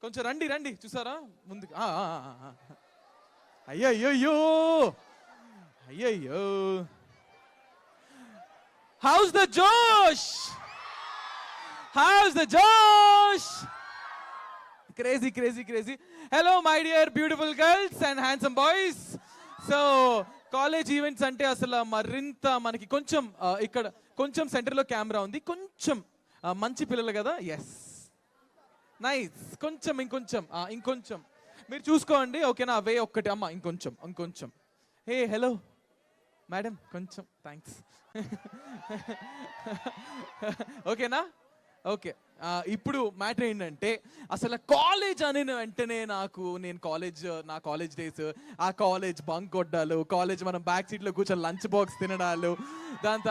కొంచెం రండి రండి, చూసారా ముందుకు. అయ్యయ్యో అయ్యయ్యో, హౌస్ ద జోష్, హౌస్ ద జోష్, crazy crazy crazy. Hello my dear beautiful girls and handsome boys. So college events అంటే అసలు మరింత మనకి కొంచెం ఇక్కడ కొంచెం సెంటర్లో కెమెరా ఉంది, కొంచెం మంచి పిల్లలు కదా. ఎస్ నైస్, కొంచెం ఇంకొంచెం ఇంకొంచెం మీరు చూసుకోండి, ఓకేనా. అవే ఒక్కటి అమ్మ, ఇంకొంచెం ఇంకొంచెం. హే హలో మేడం, కొంచెం థ్యాంక్స్. ఓకేనా, ఓకే. ఇప్పుడు మ్యాటర్ ఏంటంటే అసలు కాలేజ్ అని వెంటనే నేను నా కాలేజ్ డేస్, ఆ కాలేజ్ బంక్ కొట్టాలు, కాలేజ్ మనం బ్యాక్ సీట్లో కూర్చొని లంచ్ బాక్స్ తినడాలు, దాని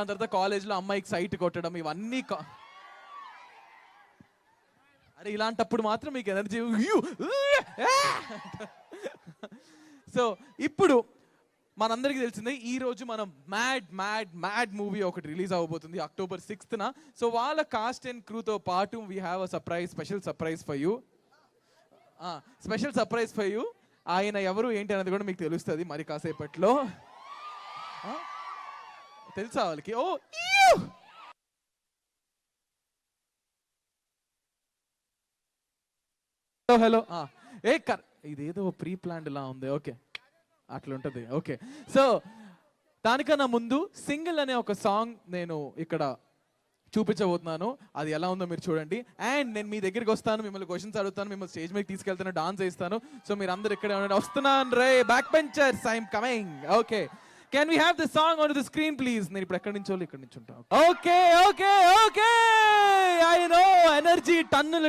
తర్వాత కాలేజ్లో అమ్మాయికి సైట్ కొట్టడం, ఇవన్నీ అరే ఇలాంటప్పుడు మాత్రం మీకు ఎనర్జీ. సో ఇప్పుడు మనందరికీ తెలిసిందే, ఈ రోజు మనం మ్యాడ్ మూవీ ఒకటి రిలీజ్ అవ్వబోతుంది October 6th. సో వాళ్ళ కాస్ట్ అండ్ క్రూతో పాటు we have a special surprise for you. Special surprise for you. ఆయన ఎవరు ఏంటి అనేది కూడా మీకు తెలుస్తుంది మరి కాసేపట్లో. తెలుసా వాళ్ళకి? ఓ హలో. ఇదేదో ప్రీ ప్లాన్డ్ లా ఉంది. ఓకే, అట్లుంటది. ఓకే, సో దానికన్నా ముందు సింగిల్ అనే ఒక సాంగ్ నేను ఇక్కడ చూపించబోతున్నాను. అది ఎలా ఉందో మీరు చూడండి. అండ్ నేను మీ దగ్గరికి వస్తాను, మిమ్మల్ని క్వశ్చన్స్ అడుగుతాను, మిమ్మల్ని స్టేజ్ మీద తీసుకెళ్తాను, డాన్స్ చేస్తాను. సో మీరు అందరు ఇక్కడే ఉండండి. వస్తున్నాను రే back benchers, I'm coming. Okay, can we have the song on the screen please? నేను ఇప్పుడు ఎక్కడి నుంచి ఇక్కడ నుంచి ఉంటాను. Okay okay okay, I know energy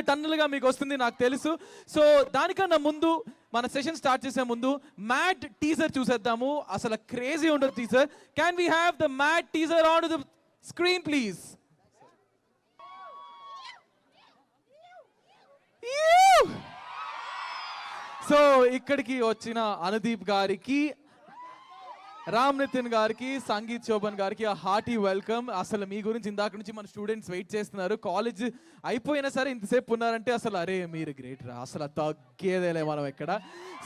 టన్నులుగా మీకు వస్తుంది, నాకు తెలుసు. సో దానికన్నా ముందు మన సెషన్ స్టార్ట్ చేసే ముందు మ్యాడ్ టీజర్ చూసేద్దాము. అసలు క్రేజీ ఉండదు teaser. Can we have the mad teaser on the screen please? So ఇక్కడికి వచ్చిన అనుదీప్ గారికి, రామ్ నితిన్ గారికి, సంగీత్ శోభన్ గారికి హార్టీ వెల్కమ్. అసలు మీ గురించి ఇందాక నుంచి మన స్టూడెంట్స్ వెయిట్ చేస్తున్నారు. కాలేజ్ అయిపోయినా సరే ఇంతసేపు ఉన్నారంటే అసలు అరే మీరు గ్రేట్ రా, అసలు తగ్గేదేలే మనం ఇక్కడ.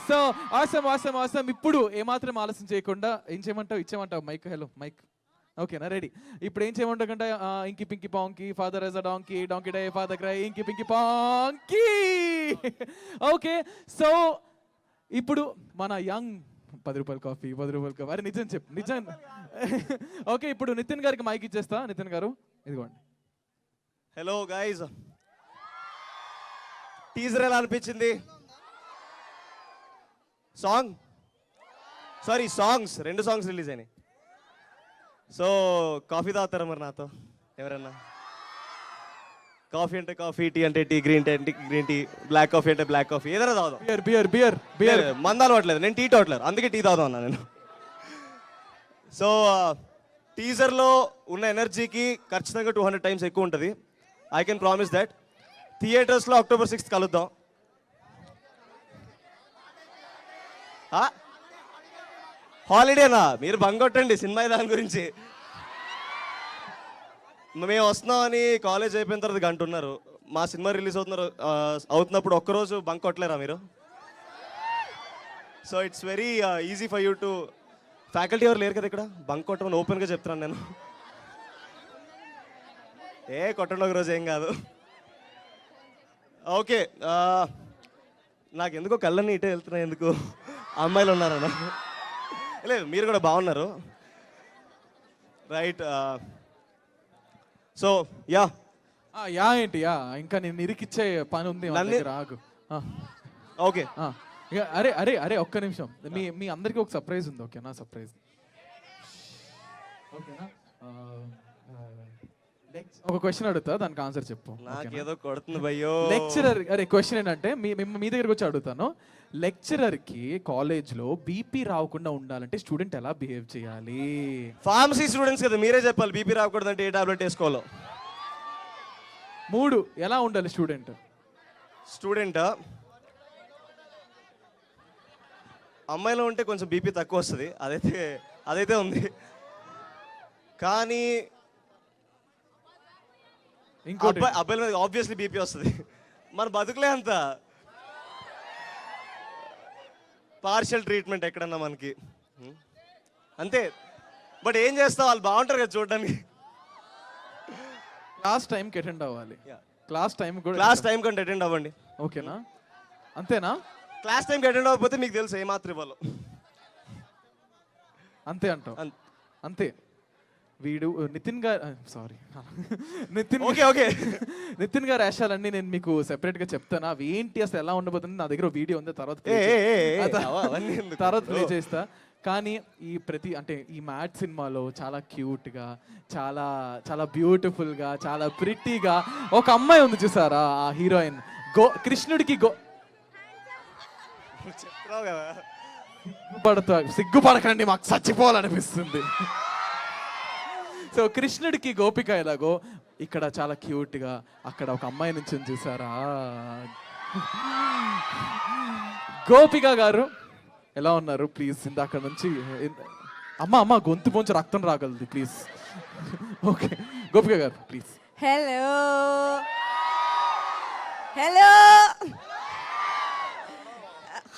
So awesome awesome awesome. ఇప్పుడు ఏమాత్రం ఆలస్యం చేయకుండా ఏం చేయమంటావు? ఇచ్చేయమంటావు మైక్? హలో మైక్, ఓకేనా? రెడీ. ఇప్పుడు ఏం చేయమంటాకంటే inky pinky ponky, father has a donkey, donkey died father cry, inky pinky పాంకి. Okay, so ఇప్పుడు మన యంగ్ 10 రూపాయల కాఫీ, 10 రూపాయల కాఫీ. అరే నిజం చెప్పు, నిజం. ఓకే, ఇప్పుడు నితిన్ గారికి మైక్ ఇచ్చేస్తా. నితిన్ గారు ఇదిగోండి. హలో గైజ్, టీజర్ ఎలా అనిపించింది? సాంగ్స్ 2 సాంగ్స్ రిలీజ్ అయినాయి. సో కాఫీ తాగుతారా మరి నాతో ఎవరన్నా? కాఫీ అంటే కాఫీ, టీ అంటే టీ, గ్రీన్ టీ అంటే గ్రీన్ టీ, బ్లాక్ కాఫీ అంటే బ్లాక్ కాఫీ, ఏదైనా తాగుదాం. బియర్ మందాలు అవ్వట్లేదు, నేను టీ తాగట్లేదు, అందుకే టీ తాగుదాం అన్నా నేను. సో టీజర్లో ఉన్న ఎనర్జీకి ఖచ్చితంగా 200 times ఎక్కువ ఉంటుంది. I can promise that. థియేటర్స్లో October 6th కలుద్దాం. హాలిడేనా? మీరు బంగొట్టండి సినిమా దాని గురించి. మేము వస్తున్నామని కాలేజ్ అయిపోయిన తర్వాత గంట ఉన్నారు. మా సినిమా రిలీజ్ అవుతున్నప్పుడు ఒక్కరోజు బంక్ కొట్టలేరా మీరు? So it's very easy for you to. Faculty ఎవరు లేరు కదా ఇక్కడ బంక్ కొట్టమని ఓపెన్గా చెప్తున్నాను నేను. కొట్టండి ఒక రోజు, ఏం కాదు. ఓకే, నాకు ఎందుకో కళ్ళన్నీ ఇటే వెళ్తున్నాయి, ఎందుకు అమ్మాయిలు ఉన్నారన్న? లేదు, మీరు కూడా బాగున్నారు. రైట్. సో యా ఏంటి ఇంకా నేను ఇరికిచ్చే పని ఉంది. రాగు. ఓకే, అరే అరే అరే ఒక్క నిమిషం. మీ అందరికి ఒక సర్ప్రైజ్ ఉంది, ఓకేనా? సర్ప్రైజ్, ఓకేనా? ఒక క్వశ్చన్ అడుగుతా, దానికి ఆన్సర్ చెప్పు. నాకేదో కొడుతుంది భయ్యో. లెక్చరర్, అరే క్వశ్చన్ ఏంటంటే మీ దగ్గరకు వచ్చి అడుగుతాను. లెక్చరర్ కి కాలేజ్ లో బీపీ రాకుండా ఉండాలంటే స్టూడెంట్ ఎలా బిహేవ్ చేయాలి? ఫార్మసీ స్టూడెంట్స్ కదా, మీరే చెప్పాలి. బీపీ రాకూడదంటే ఏ టాబ్లెట్ వేసుకోవాలో. 3 ఎలా ఉండాలి స్టూడెంట్? అమ్మాయిలో ఉంటే కొంచెం బీపీ తక్కువ వస్తుంది, అదైతే ఉంది. కానీ ఇంకోటి అబ్బాయిల మీద ఆబ్వియస్లీ బీపీ వస్తుంది. మన బతుకులే అంత పార్షియల్ ట్రీట్మెంట్ ఎక్కడన్నా మనకి అంతే. బట్ ఏం చేస్తావు, వాళ్ళు బాగుంటారు కదా చూడడానికి. క్లాస్ టైంకి అటెండ్ అవ్వాలి. క్లాస్ టైం కూడా క్లాస్ టైం కంటే అటెండ్ అవ్వండి. ఓకేనా? అంతేనా? క్లాస్ టైంకి అటెండ్ అవ్వకపోతే మీకు తెలుసు ఏమాత్రం ఇవ్వాలో. అంతే అంటావు? అంతే. వీడు Nitin garu, sorry Nitin, okay okay Nitin garu వేషాలన్నీ నేను మీకు సెపరేట్ గా చెప్తాను. అవి ఏంటి అసలు ఎలా ఉండబోతుంది, నా దగ్గర వీడియో ఉంది, తర్వాత ప్లే చేస్తా. కానీ ఈ అంటే ఈ మ్యాట్ సినిమాలో చాలా క్యూట్ గా, చాలా చాలా బ్యూటిఫుల్ గా, చాలా ప్రిట్టీగా ఒక అమ్మాయి ఉంది చూసారా, ఆ హీరోయిన్ కృష్ణుడికి సిగ్గుపడకండి, మాకు చచ్చిపోవాలనిపిస్తుంది. సో కృష్ణుడికి గోపిక ఎలాగో ఇక్కడ చాలా క్యూట్ గా అక్కడ ఒక అమ్మాయి నుంచి చూసారా. గోపిక గారు ఎలా ఉన్నారు ప్లీజ్? ఇందాక నుంచి అమ్మ గొంతు పొంచి రక్తం రాగలదు ప్లీజ్. ఓకే గోపిక గారు please. Hello hello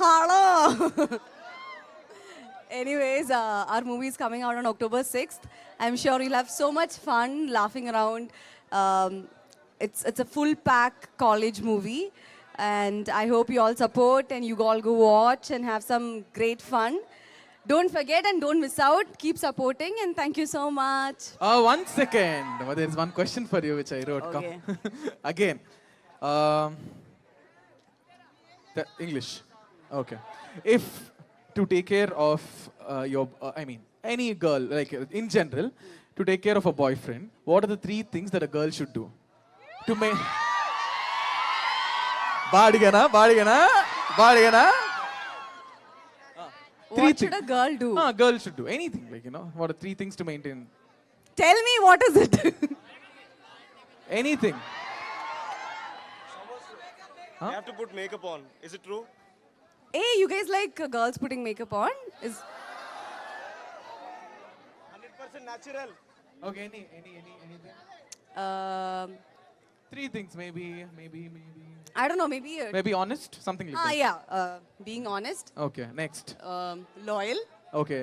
hello. Anyways, our movie is coming out on October 6th. I'm sure you'll have so much fun laughing around. It's a full pack college movie, and I hope you all support and you all go watch and have some great fun. Don't forget and don't miss out. Keep supporting and thank you so much. 1 second. There is one question for you which I wrote. Okay. Again. The English. Okay. If to take care of any girl, like in general, to take care of a boyfriend, what are the 3 things that a girl should do to make? Badigana. What should a girl do? Girl should do anything, like, what are 3 things to maintain? Tell me, what is it? Anything. You have to put makeup on. Is it true? Hey, you guys like girls putting makeup on? Is 100% natural. Okay, anything. 3 things, maybe. I don't know, maybe. Maybe honest, something like that. Yeah. Being honest. Okay, next. Loyal. Okay,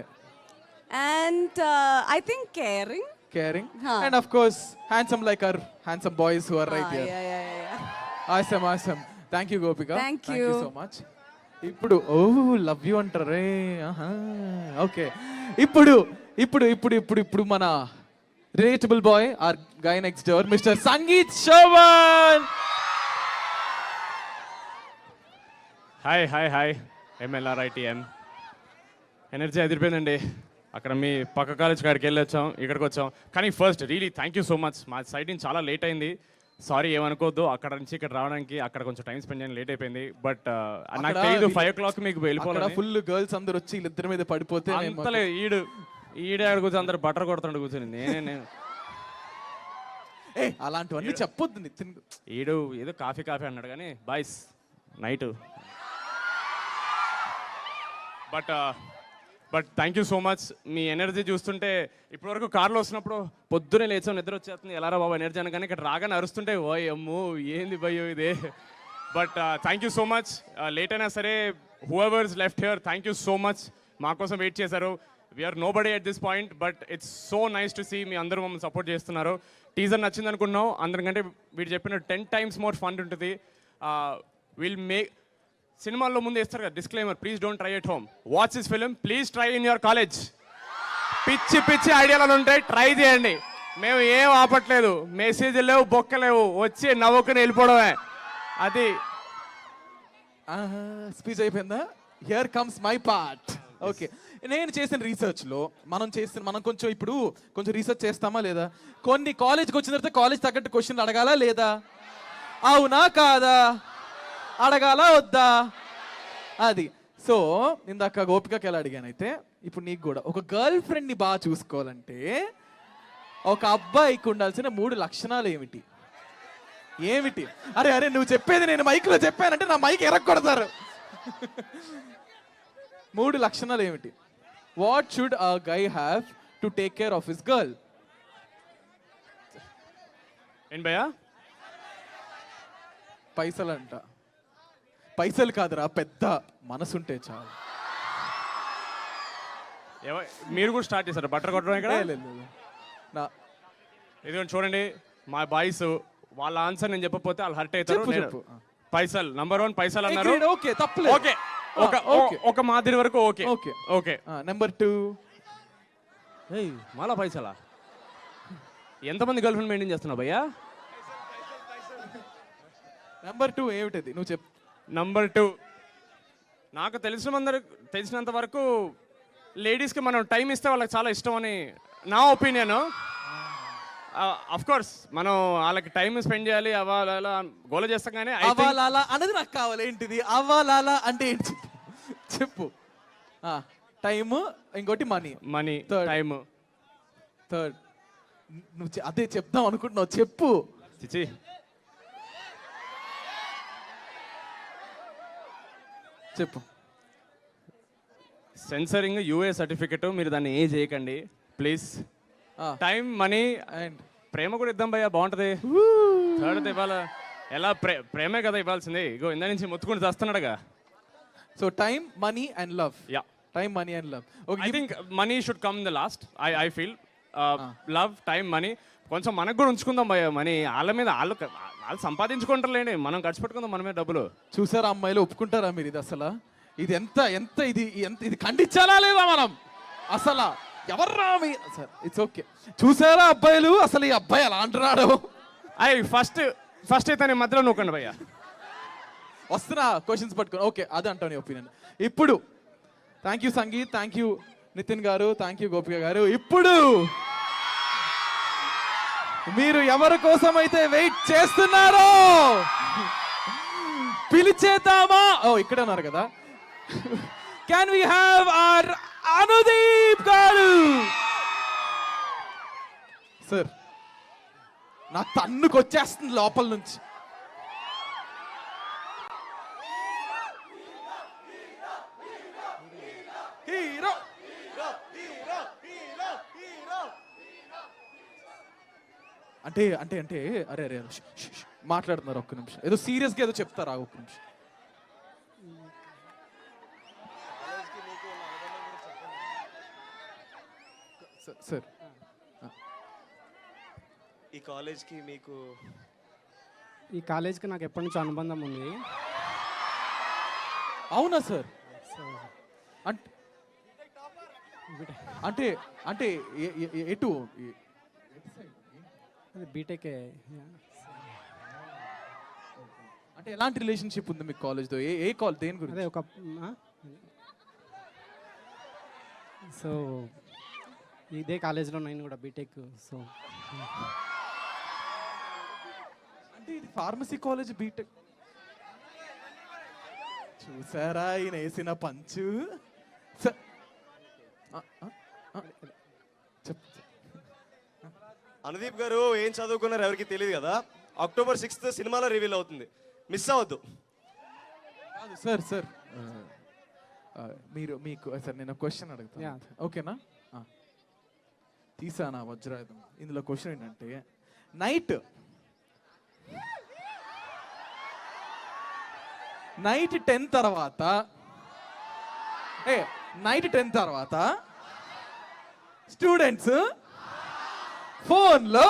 And I think caring. caring. Huh. And of course, handsome like our handsome boys who are right here. Yeah. Awesome. Thank you, Gopika. Thank you you. so much. ఇప్పుడు love you అంటారే. Okay, ఇప్పుడు మన relatable boy or guy next door, mister Sangeet Shobhan. Hi MLRITM. Energy అదిరిపోయిందండి. అక్కడ మీ పక్క college కాడికి వెళ్ళి వచ్చాం, ఇక్కడికి వచ్చాం. కానీ first really thank you so much. మా సైడ్ నుంచి చాలా లేట్ అయింది, సారీ ఏమనుకోవద్దు. అక్కడ నుంచి ఇక్కడ రావడానికి అక్కడ కొంచెం టైం స్పెండ్ చేయడానికి లేట్ అయిపోయింది. బట్ నాకు తెలియదు 5 o'clock మీకు వెళ్ళిపోవాలి. ఫుల్ గర్ల్స్ అందరు వచ్చి వీళ్ళిద్దరి మీద పడిపోతే అంతలే ఈడే ఆడ కూర్చొని అందరు బటర్ కొడుతుండే కూర్చొని నేను అలాంటివన్నీ చెప్పొద్దు నితిన్. ఈడు ఏదో కాఫీ అన్నాడు కానీ boys night. But thank you so much. Me energy చూస్తుంటే ఇప్పటివరకు కార్లో వస్తున్నప్పుడు పొద్దునే లేచాం, నిద్ర వచ్చేస్తుంది, ఎలారా బాబు ఎనర్జీ అని. కానీ ఇక్కడ రాగానే అరుస్తుంటే ఓ అమ్మో ఏంది భయ్యో ఇదే. But thank you so much. Late అయినా సరే whoever's left here, thank you so much. మా కోసం వెయిట్ చేశారు. We're nobody at this point, but it's so nice to see మీ అందరూ మమ్మల్ని సపోర్ట్ చేస్తున్నారు. టీజర్ నచ్చింది అనుకున్నాం. అందరికంటే వీడు చెప్పిన 10 times more ఫన్ ఉంటుంది. విల్ మేక్ సినిమాల్లో ముందు వేస్తారు కదా disclaimer, please don't try at home, watch this film, please try in your college. పిచ్చి ఐడియాలు ఉంటాయి, ట్రై చేయండి. మేము ఏం ఆపట్లేదు, మెసేజ్ లేవు, బొక్కలేవు, వచ్చి నవ్వుకుని వెళ్ళిపోవడమే. అది స్పీచ్ అయిపోయిందా? Here comes my part. Okay, నేను చేసిన రీసెర్చ్లో మనం కొంచెం రీసెర్చ్ చేస్తామా లేదా? కొన్ని కాలేజ్కి వచ్చిన తర్వాత కాలేజ్ తగ్గట్టు క్వశ్చన్లు అడగాలా లేదా? అవునా కాదా? అడగాల వద్దా? అది. సో ఇందాక గోపికకి ఎలా అడిగానైతే ఇప్పుడు నీకు కూడా ఒక గర్ల్ ఫ్రెండ్ని బాగా చూసుకోవాలంటే ఒక అబ్బాయికి ఉండాల్సిన 3 లక్షణాలు ఏమిటి? అరే నువ్వు చెప్పేది నేను మైక్లో చెప్పానంటే నా మైక్ ఎరగొడతారు. 3 లక్షణాలు ఏమిటి? What should a guy have to take care of his girl? ఏం భయ్యా? పైసలంట. పైసలు కాదురా, పెద్ద మనసుంటే చాలు. మీరు కూడా స్టార్ట్ చేశారు బట్టర్ కొట్టడం ఇక్కడ. లేదు, లేదు. నా- ఇదిగోండి చూడండి, మా బాయ్స్ వాళ్ళ ఆన్సర్ నేను చెప్పకపోతే వాళ్ళు హర్ట్ అవుతారు. చెప్పు, నేను- చెప్పు. పైసల్ నంబర్ 1 పైసలు అన్నారు. Agreed, ఓకే, తప్పలేదు. ఓకే, ఒక ఓకే. ఒక మాదిరి వరకు ఓకే ఓకే. ఓకే. నెంబర్ 2. మళ్ళా పైసలా? ఎంతమంది గర్ల్ ఫ్రెండ్ మెయింటైన్ చేస్తున్నావు భయ్యా? నెంబర్ 2 ఏమిటది నువ్వు చెప్పు. నంబర్ 2 నాకు తెలిసినంత వరకు లేడీస్కి మనం టైం ఇస్తే వాళ్ళకి చాలా ఇష్టం అని నా ఒపీనియన్. అఫ్ కోర్స్ మనం వాళ్ళకి టైం స్పెండ్ చేయాలి, అలా గోల చేస్తాం కానీ అవాలాలా అనేది నాకు కావాలి. ఏంటిది అవాలాలా అంటే ఏంటి చెప్పు. టైము, ఇంకోటి money. Money, Third. Time. Third నువ్వు అదే చెప్దాం అనుకుంటున్నావు, చెప్పు. చిచి, చెప్పు. సెన్సరింగ్ యూఏ సర్టిఫికెట్, మీరు దాన్ని ఏ చేయకండి ప్లీజ్. టైం, మనీ అండ్ ప్రేమ కూడా ఇద్దాం భయ్యా, బాగుంటది. థర్డ్ ఇవ్వాలా? ఎలా ప్రేమే కదా ఇవ్వాల్సింది. ఇగో ఇందా నుంచి మొత్తుకుని చేస్తున్నాడుగా. So time, money and love. Yeah, time, money and love. I think money should come the last. I feel love, time, money కొంచెం మనకు కూడా ఉంచుకుందాం భయ్యా. మనీ వాళ్ళ మీద వాళ్ళు సంపాదించుకుంటారులేండి, మనం ఖర్చు పెట్టుకుందాం మన మీద డబ్బులు. చూసారా అమ్మాయిలు, ఒప్పుకుంటారా మీరు? ఇది అసలు ఇది ఇది ఖండించాలా లేదా మనం అసలు? ఎవర్రా మీ సార్? It's okay. చూసారా అబ్బాయిలు, అసలు ఈ అబ్బాయి ఎలా అంటున్నాడు? ఫస్ట్ అయితే నేను మధ్యలో నూకండి భయ్యా. వస్తున్నా క్వశ్చన్స్ పట్టుకొని. ఓకే, అదే అంటావు నీ ఒపీనియన్. ఇప్పుడు thank you Sangeet, thank you Nitin garu, thank you గోపిక గారు. ఇప్పుడు మీరు ఎవరి కోసం అయితే వెయిట్ చేస్తున్నారో పిలిచేద్దామా? ఓ ఇక్కడే ఉన్నారు కదా. Can we have our Anudeep garu? Sir నా తన్నుకు వచ్చేస్తుంది లోపల నుంచి. హీరో అంటే అంటే అంటే అరే అరే మాట్లాడుతున్నారు. ఒక్క నిమిషం, ఏదో సీరియస్గా ఏదో చెప్తారా? ఒక్క నిమిషం. సార్ ఈ కాలేజ్కి మీకు ఈ కాలేజ్కి నాకు ఎప్పటి నుంచో అనుబంధం ఉంది. అవునా సార్? సో అంటే అంటే ఎటు? అది బీటెక్. అంటే ఎలాంటి రిలేషన్షిప్ ఉంది మీకు కాలేజ్తో? ఏ కాలేజ్, దేని గురించి? అదే ఒక సో ఇదే కాలేజ్లో నేను కూడా బీటెక్. సో అంటే ఇది ఫార్మసీ కాలేజ్ బీటెక్. చూసారా ఈయన వేసిన పంచు? అనుదీప్ గారు ఏం చదువుకున్నారు ఎవరికి తెలియదు కదా. October 6th సినిమాలో రివీల్ అవుతుంది, మిస్ అవ్వద్దు. కాదు సార్, సార్ మీరు మీకు సార్ నేను క్వశ్చన్ అడుగుతాను, ఓకేనా? తీసానా వజ్రాయుధం. ఇందులో క్వశ్చన్ ఏంటంటే నైట్ 10 తర్వాత నైట్ 10 తర్వాత స్టూడెంట్స్ ఫోన్లో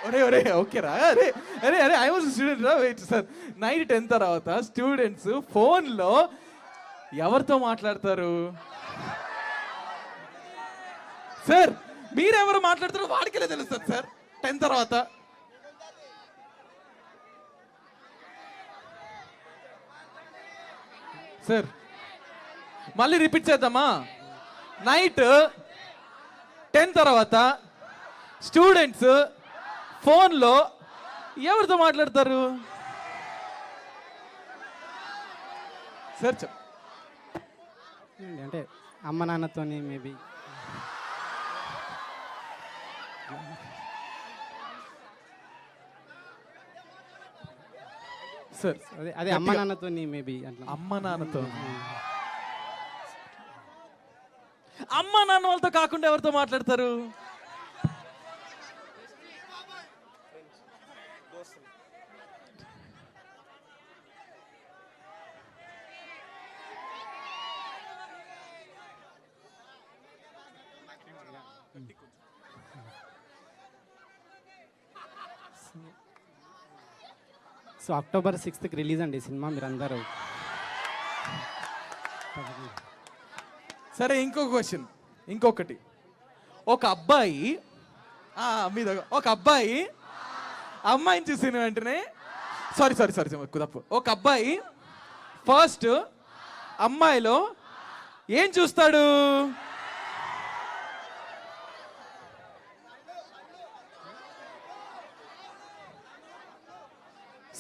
ఒరే ఒరే ఓకేరా, అరే అరే అరే ఐ వాజ్ స్టూడెంట్ రా, వెయిట్ సార్. నైట్ 10 తర్వాత స్టూడెంట్స్ ఫోన్లో ఎవరితో మాట్లాడతారు సార్? మీరెవరు మాట్లాడతారో వాడికెళ్ళే తెలుస్తుంది సార్ 10 తర్వాత. సార్ మళ్ళీ రిపీట్ చేద్దామా? నైట్ 10 తర్వాత స్టూడెంట్స్ ఫోన్లో ఎవరితో మాట్లాడతారు సార్? చెప్. అంటే అమ్మ నాన్నతోని మేబీ. సార్ అదే అమ్మ నాన్నతోని మేబీ అట్లా. అమ్మ నాన్నతో. అమ్మ నాన్న వాళ్ళతో కాకుండా ఎవరితో మాట్లాడతారు? సో అక్టోబర్ 6th రిలీజ్ అండి సినిమా, మీరందరూ. సరే ఇంకొక క్వశ్చన్, ఇంకొకటి. ఒక అబ్బాయి ఒక అబ్బాయి అమ్మాయిని చూసిన వెంటనే సారీ తప్పు. ఒక అబ్బాయి ఫస్ట్ అమ్మాయిలో ఏం చూస్తాడు?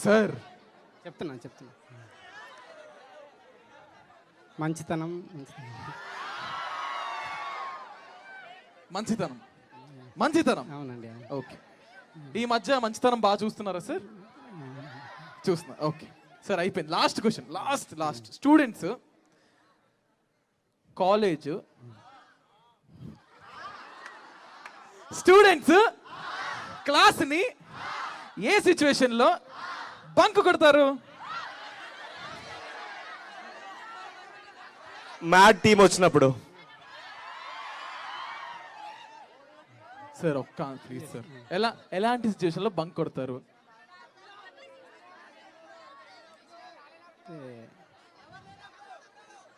సార్ చెప్తున్నా మంచితనం. మంచితనం. అవునండి. ఓకే. ఈ మధ్య మంచితనం బాగా చూస్తున్నారా సార్? చూస్తున్నా. ఓకే సార్, అయిపోయింది. Last question, last. స్టూడెంట్స్ క్లాస్ని ఏ సిచ్యువేషన్లో బంక్ కొడతారు? మ్యాడ్ టీమ్ వచ్చినప్పుడు. సార్ ప్లీజ్ సార్, ఎలాంటి సిచ్యువేషన్లో బంక్ కొడతారు?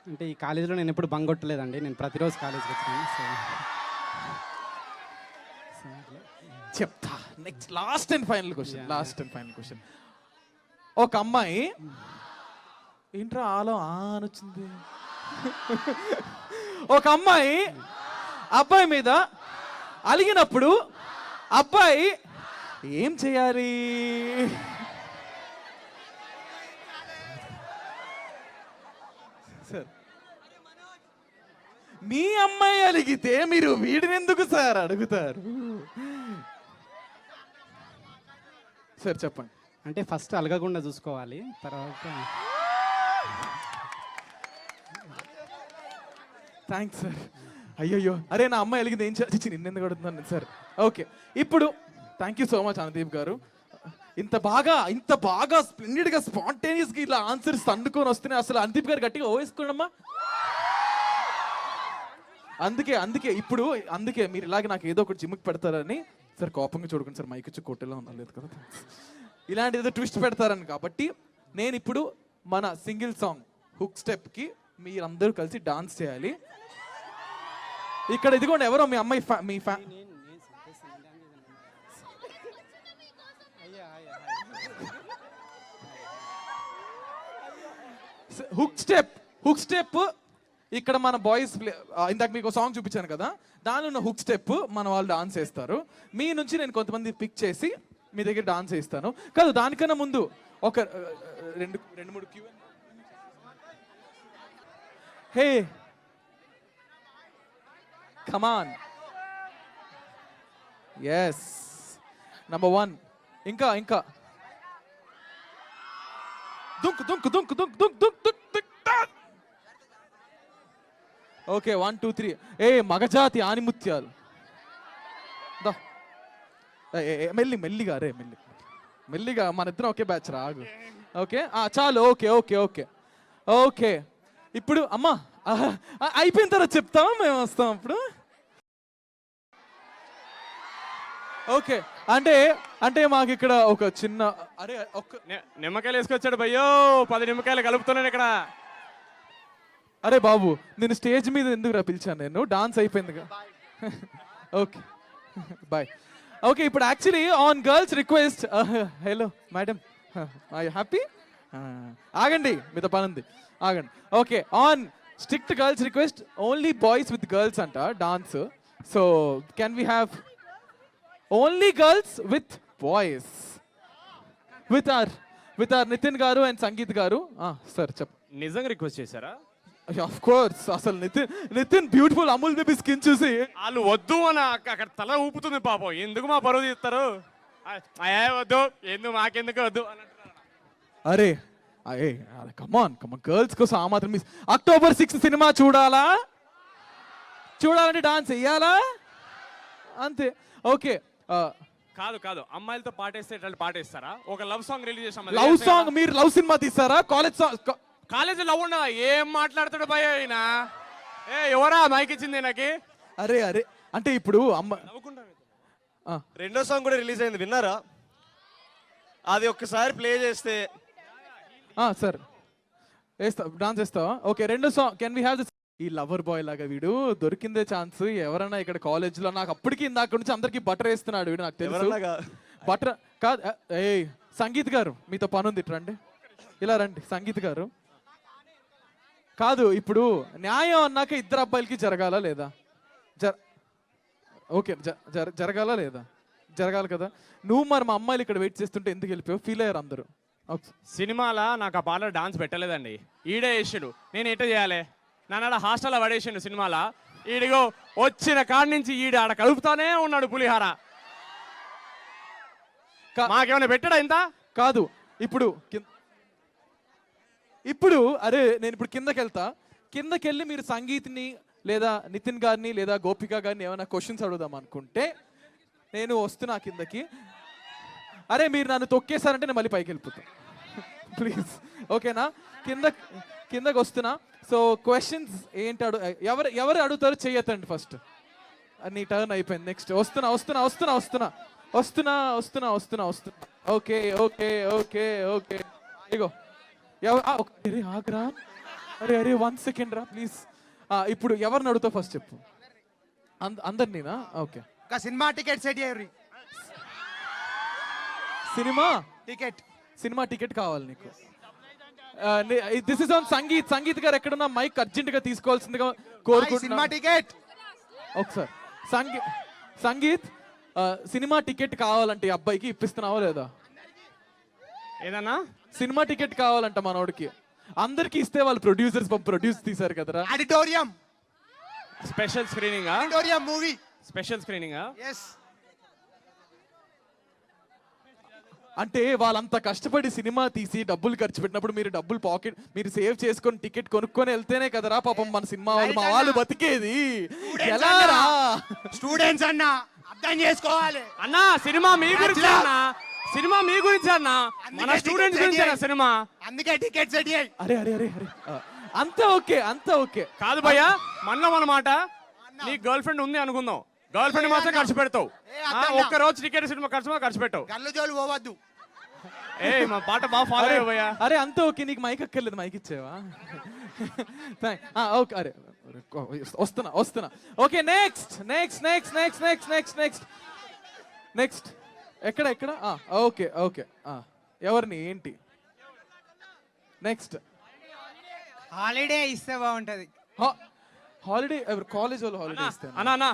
అంటే ఈ కాలేజీలో నేను ఎప్పుడు బంక్ కొట్టలేదండి, నేను ప్రతిరోజు కాలేజ్కి వచ్చాను. చెప్తా. Next last and final question. ఒక అమ్మాయి ఏంట్రా ఆలో అని వచ్చింది. ఒక అమ్మాయి అబ్బాయి మీద అలిగినప్పుడు అబ్బాయి ఏం చేయాలి? సార్, మీ అమ్మాయి అలిగితే మీరు వీడిని ఎందుకు సార్ అడుగుతారు? సార్ చెప్పండి. అంటే ఫస్ట్ అలగకుండా చూసుకోవాలి, తర్వాత. Thanks sir. అయ్యయ్యో, అరే నా అమ్మాయి అలిగింది ఏం చేసి నిన్నెందుకు అడుగుతున్నాను సార్. ఓకే, ఇప్పుడు thank you so much Anudeep గారు. ఇంత బాగా స్ప్లెండిడ్గా స్పాంటేనియస్గా ఇలా ఆన్సర్స్ అందుకొని వస్తున్నాయి. అసలు అనుదీప్ గారు గట్టిగా ఓవేసుకోండమ్మా. అందుకే మీరు ఇలాగే నాకు ఏదో ఒకటి జిమ్కి పెడతారని. సార్ కోపంగా చూడకండి సార్, మైక్ ఇచ్చి కొట్టేలా ఉండలేదు కదా. ఇలాంటి ఏదో ట్విస్ట్ పెడతారని. కాబట్టి నేను ఇప్పుడు మన సింగిల్ సాంగ్ హుక్ స్టెప్కి మీరందరూ కలిసి డాన్స్ చేయాలి. ఇక్కడ ఇదిగోండి, ఎవరో మీ అమ్మాయి మీ హుక్ స్టెప్ ఇక్కడ మన బాయ్స్ ఇందాక మీకు సాంగ్ చూపించాను కదా, దానిలో ఉన్న హుక్ స్టెప్ మన వాళ్ళు డాన్స్ చేస్తారు. మీ నుంచి నేను కొంతమంది పిక్ చేసి మీ దగ్గర డాన్స్ చేస్తాను. కాదు, దానికన్నా ముందు ఒక రెండు మూడు క్యూ. హే కమాన్, ఎస్, నంబర్ 1. ఇంకా దుంక్. ఓకే, 1 2 3. మగజాతి ఆనిముత్యాలు. మెల్లిగా మన ఇద్దరం ఒకే బ్యాచ్ రాగు. ఓకే చాలు. ఓకే. ఇప్పుడు అమ్మా అయిపోయిన తర్వాత చెప్తామా, మేము వస్తాం అప్పుడు. ఓకే, అంటే మాకు ఇక్కడ ఒక చిన్న నిమ్మకాయలు వేసుకొచ్చాడు భయ్యో, 10 నిమ్మకాయలు కలుపుతున్నాను ఇక్కడ. అరే బాబు, నేను స్టేజ్ మీద ఎందుకు పిలిచాను? నేను డాన్స్ అయిపోయిందిగా. Okay bye. ఓకే, ఇప్పుడు actually on girls request. Hello madam, happy? ఆగండి, మీతో పని ఉంది, ఆగండి. Okay, on strict girls request, only boys with girls అంట dance. So can we have only girls with boys with or Nitin garu and Sangeet garu. Sir చెప్ప. నిజంగా request చేశారా? Of course. అసలు Nitin beautiful Amul baby skin చూసి వాళ్ళు వద్దు అని అక్కడ తల ఊపుతుంది పాపం. ఎందుకు మా పరువు తీస్తారు? వద్దు, ఎందుకు మాకెందుకు వద్దు అని అంటున్నారు. అరే కమాన్ గర్ల్స్ కోసం ఆ మాత్రం మిస్. అక్టోబర్ 6 సినిమా చూడాలంటే డాన్స్ వెయ్యాలా, అంతే. ఓకే, కాదు అమ్మాయిలతో పాటేస్తే ఇట్లా పాటేస్తారా? ఒక లవ్ సాంగ్ రిలీజ్ చేసాం. Love song? మీరు లవ్ సినిమా తీస్తారా? కాలేజ్ లవ్ ఉండదా? ఏం మాట్లాడతాడు భయ ఆయన? ఎవరా మైక్ ఇచ్చింది నాకు? అరే అంటే ఇప్పుడు రెండో సాంగ్ కూడా రిలీజ్ అయింది, విన్నారా? అది ఒక్కసారి ప్లే చేస్తే సార్ వేస్తా, డాన్స్ వేస్తావా? ఓకే, రెండో song can we have this. ఈ లవర్ బాయ్ లాగా వీడు దొరికిందే ఛాన్స్. ఎవరైనా ఇక్కడ కాలేజ్ లో నాకు అప్పటికి ఇందాక నుంచి అందరికి బటర్ వేస్తున్నాడు వీడు, నాకు తెలుసు. ఎవరన్నా బటర్ కాదు. ఏ సంగీత్ గారు మీతో పని ఉంది, ఇటు రండి, ఇలా రండి. సంగీత్ గారు కాదు, ఇప్పుడు న్యాయం అన్నాక ఇద్దరు అబ్బాయిలకి జరగాలా లేదా? ఓకే, జరగాలా లేదా? జరగాలి కదా. నువ్వు మరి మా అమ్మాయిలు ఇక్కడ వెయిట్ చేస్తుంటే ఎందుకు వెళ్ళిపోయావు? ఫీల్ అయ్యారు అందరూ. సినిమాలో నాకు ఆ పాటలో డాన్స్ పెట్టలేదండి, ఈడే వేసాడు. నేను ఎట్ట చేయాలి? నన్ను హాస్టల్లో పడేసిండు సినిమాలో. ఈడిగో వచ్చిన కాడి నుంచి ఈడు ఆడ కలుపుతానే ఉన్నాడు పులిహార. మాకేమైనా పెట్టాడా ఇంత? కాదు, ఇప్పుడు ఇప్పుడు అరే నేను ఇప్పుడు కిందకి వెళ్తా. కిందకి వెళ్ళి మీరు సంగీత్ని లేదా నితిన్ గారిని లేదా గోపిక గారిని ఏమైనా క్వశ్చన్స్ అడుగుదాం అనుకుంటే నేను వస్తున్నా కిందకి. అరే మీరు నన్ను తొక్కేశారంటే నేను మళ్ళీ పైకి వెళ్ళిపోతాను. ప్లీజ్ ఓకేనా? కిందకి వస్తున్నా. సో క్వశ్చన్స్ ఏంటి ఎవరు అడుగుతారు చెయ్యతండి ఫస్ట్. నీ టర్న్ అయిపోయింది. నెక్స్ట్ వస్తున్నా. ఓకే ఓకే ఓకే ఓకే ఇగో అరే ఆగ్రా, అరే 1 సెకండ్ రా ప్లీజ్. ఇప్పుడు ఎవరిని అడుగుతావు ఫస్ట్ చెప్పు. అందరినీనా? ఓకే. ఒక సినిమా టికెట్ సెట్ చేయరు. సినిమా టికెట్ కావాలి నీకు. దిస్ ఇస్ ఆన్ సంగీత్ గారు ఎక్కడున్నా మైక్ అర్జెంట్ గా తీసుకోవాల్సిందిగా కోరుకుంటున్నా. సినిమా టికెట్ ఒకసారి సంగీత్ సినిమా టికెట్ కావాలంటే ఈ అబ్బాయికి ఇప్పిస్తున్నావా లేదా? ఏదన్నా సినిమా టికెట్ కావాలంట మనోడికి. అందరికి ఇస్తే వాళ్ళు ప్రొడ్యూస్ తీశారు కదరా. Auditorium special screening movie special screening. Yes. అంటే వాళ్ళంత కష్టపడి సినిమా తీసి డబ్బులు ఖర్చు పెట్టినప్పుడు మీరు డబ్బులు మీరు సేవ్ చేసుకొని టికెట్ కొనుక్కొని వెళ్తేనే కదరా పాపం మన సినిమా వాళ్ళు మా వాళ్ళు బతికేది. ఎలా రా స్టూడెంట్స్ అన్న అర్థం చేసుకోవాలి అన్నా. సినిమా మీ గురించి అన్నా, మన స్టూడెంట్స్ గురించి సినిమా. అందుకే టికెట్ సెట్ చేయి. అరే అంతా ఓకే కాదు భయ్యా, మన మాట. నీ గర్ల్ ఫ్రెండ్ ఉంది అనుకుందాం, గర్ల్ ఫ్రెండ్ మాత్రం ఖర్చు పెడతావు. ఒక్క రోజు టికెట్ సినిమా ఖర్చు పెట్టావు. గల్లు జోలు పోవద్దు. మా పాట బాగా ఫాలో అయ్యా. అరే అంతా ఓకే, నీకు మైక్ అక్కర్లేదు, మైక్ ఇచ్చేవా? ఓకే. అరే వస్తున్నా. ఓకే నెక్స్ట్ ఎక్కడ ఓకే ఎవరిని ఏంటి నెక్స్ట్? హాలిడే ఇస్తే బాగుంటది. హాలిడే కాలేజ్ వాళ్ళు హాలిడే ఇస్తారు అన్నా.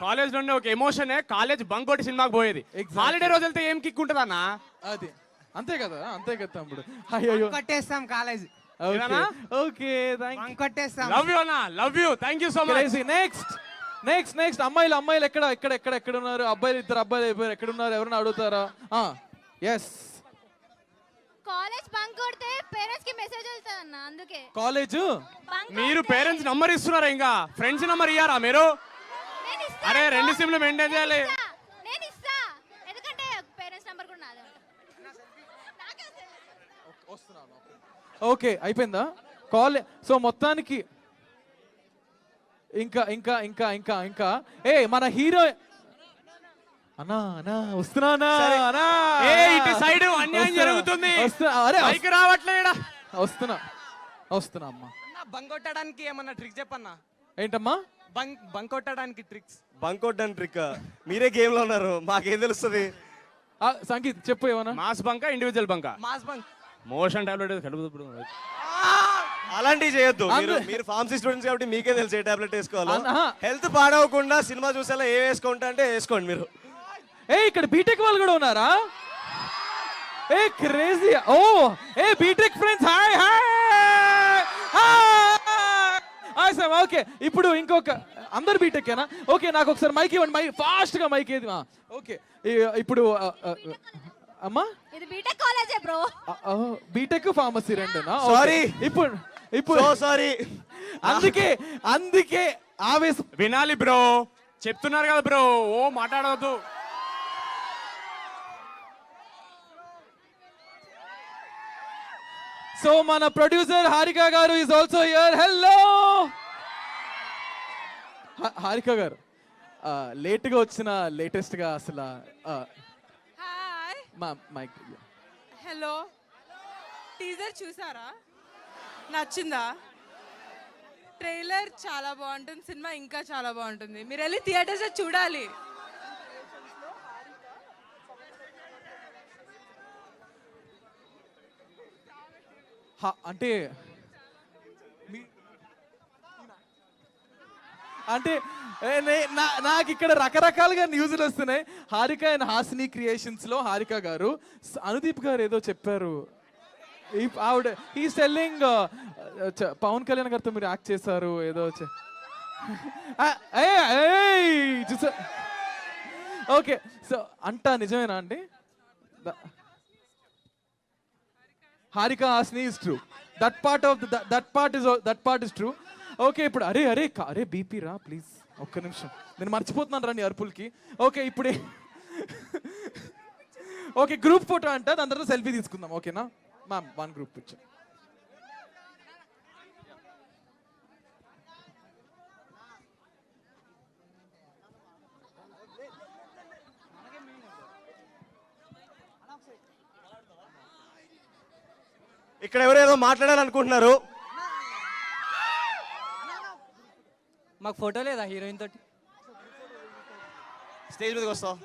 కాలేజ్ లోనే ఒక ఎమోషన్, కాలేజ్ బంక్ కొట్టి సినిమాకి పోయేది. హాలిడే రోజు వెళ్తే ఏం కిక్ ఉంటుంది అన్న? అది అంతే కదా తమ్ముడు. అయ్యో కొట్టేస్తాం కాలేజ్. ఓకే బంక్ కొట్టేస్తాం. Love you thank you so much. Next అమ్మాయిలు ఎక్కడ ఉన్నారు? ఇద్దరు అబ్బాయిలు అయిపోయారు, ఎక్కడ ఉన్నారు? ఎవరైనా అడుగుతారా? ఎస్. కాలేజ్ బంక్ కొడితే పేరెంట్స్ కి మెసేజ్ వెళ్తాదన్న, అందుకే కాలేజ్ మీరు పేరెంట్స్ నంబర్ ఇస్తున్నారా? ఇంకా ఫ్రెండ్స్ నంబర్ ఇయ్యారా మీరు? నేను ఇస్తా. అరే 2 సిమ్లు మెయింటైన్ చేయాలి. నేను ఇస్తా, ఎందుకంటే పేరెంట్స్ నంబర్ కూడా నాదే ఉంటుంది. ఓకే అయిపోయిందా కాలేజ్? సో మొత్తానికి ఇంకా మన హీరో అన్నా వస్తున్నా. ఇటు సైడ్ అన్యాయం జరుగుతుంది, పైకి రావట్లేడా? వస్తున్నా అమ్మా. బంక్ కొట్టడానికి ఏమన్నా ట్రిక్ చెప్పన్నా? ఏంటమ్మా? బంక్ కొట్టడానికి ట్రిక్స్. బంక్ కొట్టడానికి ట్రిక్ మీరే గేమ్ లో ఉన్నారు, మాకేం తెలుస్తుంది? సంగీత్ చెప్పు ఏమన్నా. మాస్ బంకా ఇండివిజువల్ బంకా? Mass bunk. మోషన్ టాబ్లెట్ కలుపు. అలాంటివి చేయొద్దు. మీరు ఫార్మసీ స్టూడెంట్స్ కాబట్టి మీకే తెలుసు ఏ టాబ్లెట్ వేసుకోవాలో. హెల్త్ పాడవకుండా సినిమా చూసేలా ఏ వేసుకుంటా అంటే వేసుకోండి మీరు. ఇక్కడ బీటెక్ వాళ్ళు కూడా ఉన్నారా? Crazy. BTech friends hi sir. Okay ఇప్పుడు ఇంకొక అందరు బీటెక్కేనా? ఓకే నాకు ఒకసారి మైక్ ఇవ్వండి, ఫాస్ట్ గా మైక్ ఏది? ఓకే ఇప్పుడు అమ్మా ఇది బీటెక్ కాలేజే బ్రో. బీటెక్ ఫార్మసీ రెండునా? సారీ ఇప్పుడు సారీ. అందుకే ఆవేశం వినాలి బ్రో, చెప్తున్నారు కదా బ్రో, మాట్లాడవద్దు. సో మన producer Harika garu is also here. Hello Harika garu, లేట్గా వచ్చిన లేటెస్ట్ గా అసలు మా మైక్ హలో టీజర్ చూసారా నచ్చిందా ట్రైలర్ చాలా బాగుంటుంది సినిమా ఇంకా చాలా బాగుంటుంది మీరు వెళ్ళి థియేటర్స్ చూడాలి అంటే అంటే నాకు ఇక్కడ రకరకాలుగా న్యూస్లు వస్తున్నాయి. హారిక అండ్ హాసిని క్రియేషన్స్ లో హారిక గారు అనుదీప్ గారు ఏదో చెప్పారు. ఆవిడ ఈ సెల్లింగ్ పవన్ కళ్యాణ్ గారితో మీరు యాక్ట్ చేశారు ఏదో చూసా. ఓకే, సో అంటా నిజమేనా అండి? Harika Hasini is true. That part is true. Okay, ఇప్పుడు అరే బీపీ రా ప్లీజ్, ఒక్క నిమిషం, నేను మర్చిపోతున్నాను రండి అరుపులకి. ఓకే, ఇప్పుడే ఓకే గ్రూప్ ఫోటో అంట, దాని తర్వాత సెల్ఫీ తీసుకుందాం. ఓకేనా మ్యామ్, 1 గ్రూప్ పిక్చర్. ఇక్కడ ఎవరేదో మాట్లాడాలనుకుంటున్నారు. మాకు ఫోటో లేదా హీరోయిన్ తోటి? స్టేజ్ మీదకి వస్తావు,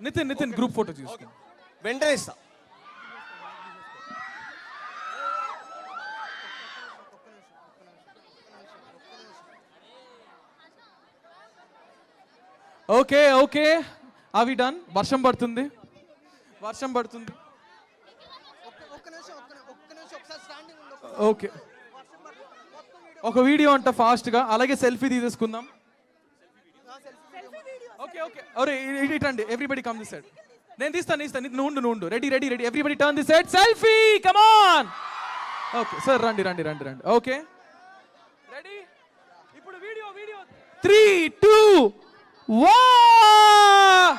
నితిన్ గ్రూప్ ఫోటో తీసుకుందాం. వెంటనే ఇస్తా. ఓకే అవి డన్. వర్షం పడుతుంది. ఓకే, ఒక వీడియో అంట ఫాస్ట్ గా, అలాగే సెల్ఫీ తీసేసుకుందాం. ఓకే అరే ఇటండి, ఎవ్రీబడి కమ్ దిస్ సైడ్. నేను తీస్తాను, నువ్వు ready everybody turn this side, selfie come on. Okay sir, రండి. ఓకే రెడీ, ఇప్పుడు వీడియో 3, 2, 1.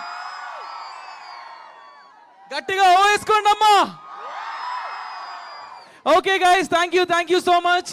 గట్టిగా ఓ వేసుకోండి అమ్మా. Okay guys, thank you so much.